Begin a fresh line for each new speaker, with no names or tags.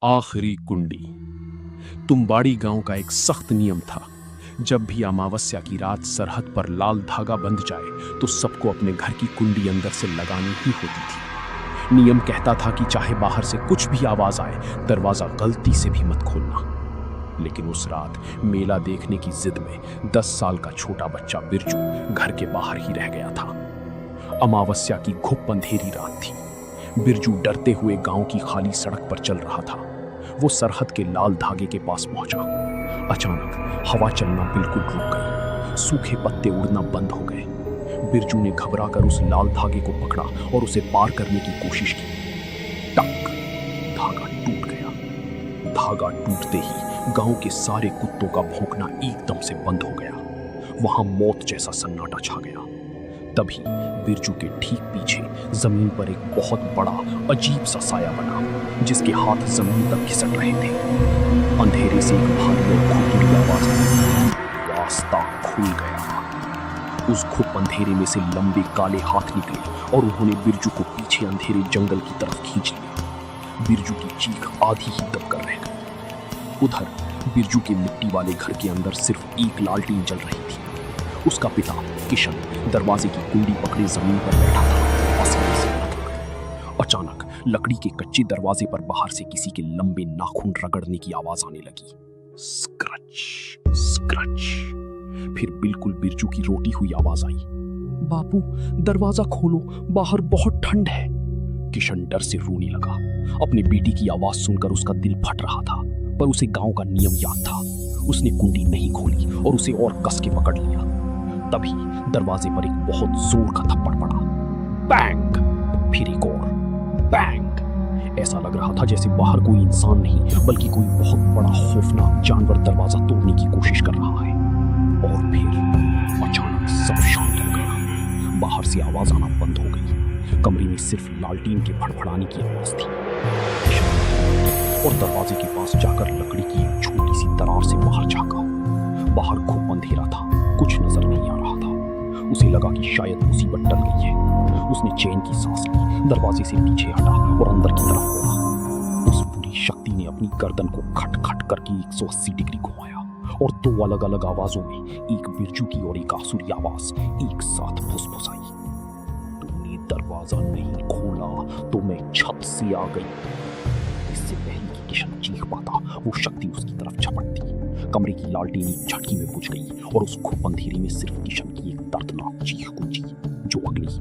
आखिरी कुंडी। तुम्बाड़ी गांव का एक सख्त नियम था। जब भी अमावस्या की रात सरहद पर लाल धागा बंध जाए तो सबको अपने घर की कुंडी अंदर से लगानी ही होती थी। नियम कहता था कि चाहे बाहर से कुछ भी आवाज आए, दरवाजा गलती से भी मत खोलना। लेकिन उस रात मेला देखने की जिद में 10 साल का छोटा बच्चा बिरजू घर के बाहर ही रह गया था। अमावस्या की घुप अंधेरी रात थी। बिरजू डरते हुए गांव की खाली सड़क पर चल रहा था। वो सरहद के लाल धागे के पास पहुंचा। अचानक हवा चलना बिल्कुल रुक गई। सूखे पत्ते उड़ना बंद हो गए। बिरजू ने घबराकर उस लाल धागे को पकड़ा और उसे पार करने की कोशिश की। टक! धागा टूट गया। धागा टूटते ही गांव के सारे कुत्तों का भौंकना एकदम से बंद हो गया। वहां मौत जैसा सन्नाटा छा गया। तभी बिरजू के ठीक पीछे जमीन पर एक बहुत बड़ा अजीब सा साया बना, जिसके हाथ जमीन तक खिसक रहे थे। अंधेरे से एक भारी और खुरदुरी आवाज आई। रास्ता खुल गया। उस घुप अंधेरे में से लंबे काले हाथ निकले और उन्होंने बिरजू को पीछे अंधेरे जंगल की तरफ खींच लिया। बिरजू की चीख आधी ही दबकर रह गई। उधर बिरजू के मिट्टी वाले घर के अंदर सिर्फ एक लालटेन जल रही थी। उसका पिता किशन दरवाजे की कुंडी पकड़े जमीन पर बैठा था। पसीने से लथपथ। अचानक लकड़ी के कच्चे दरवाजे पर बाहर से किसी के लंबे नाखून रगड़ने की आवाज आने लगी। Scratch scratch. फिर बिल्कुल बिरजू की रोटी हुई आवाज आई। बापू, दरवाजा खोलो, बाहर बहुत ठंड है। किशन डर से रोने लगा। अपने बेटे की आवाज सुनकर उसका दिल फट रहा था, पर उसे गांव का नियम याद था। उसने कुंडी नहीं खोली और उसे और कस के पकड़ लिया। तभी दरवाजे पर एक बहुत जोर का थप्पड़ पड़ा। बैंग! फिर एक और बैंग। ऐसा लग रहा था जैसे बाहर कोई इंसान नहीं, बल्कि कोई बहुत बड़ा खौफनाक जानवर दरवाजा तोड़ने की कोशिश कर रहा है। और फिर अचानक सब शांत हो गया। बाहर से आवाज आना बंद हो गई। कमरे में सिर्फ लालटेन के फड़फड़ाने की आवाज थी। और दरवाजे के पास जाकर लकड़ी की एक छोटी सी दरार से बाहर झांका। बाहर खूब अंधेरा था, कुछ नजर नहीं आ रहा था। उसे लगा कि शायद मुसीबत टल गई है। उसने चैन की सांस ली, दरवाजे से पीछे हटा और अंदर की तरफ बढ़ा। उस पूरी शक्ति ने अपनी गर्दन को खट खट करके 180 डिग्री घुमाया और 2 अलग अलग आवाजों में, एक बिरजू की और एक आसुरी आवाज, एक साथ फुसफुसाई। तूने दरवाजा नहीं खोला तो मैं छत से आ गई। इससे पहले कि किशन चीख पाता, वो शक्ति उसकी तरफ झपटती। कमरे की लालटेन एक झटकी में बुझ गई और उस घुप अंधेरे में सिर्फ किशन की एक दर्दनाक चीख गूंजी।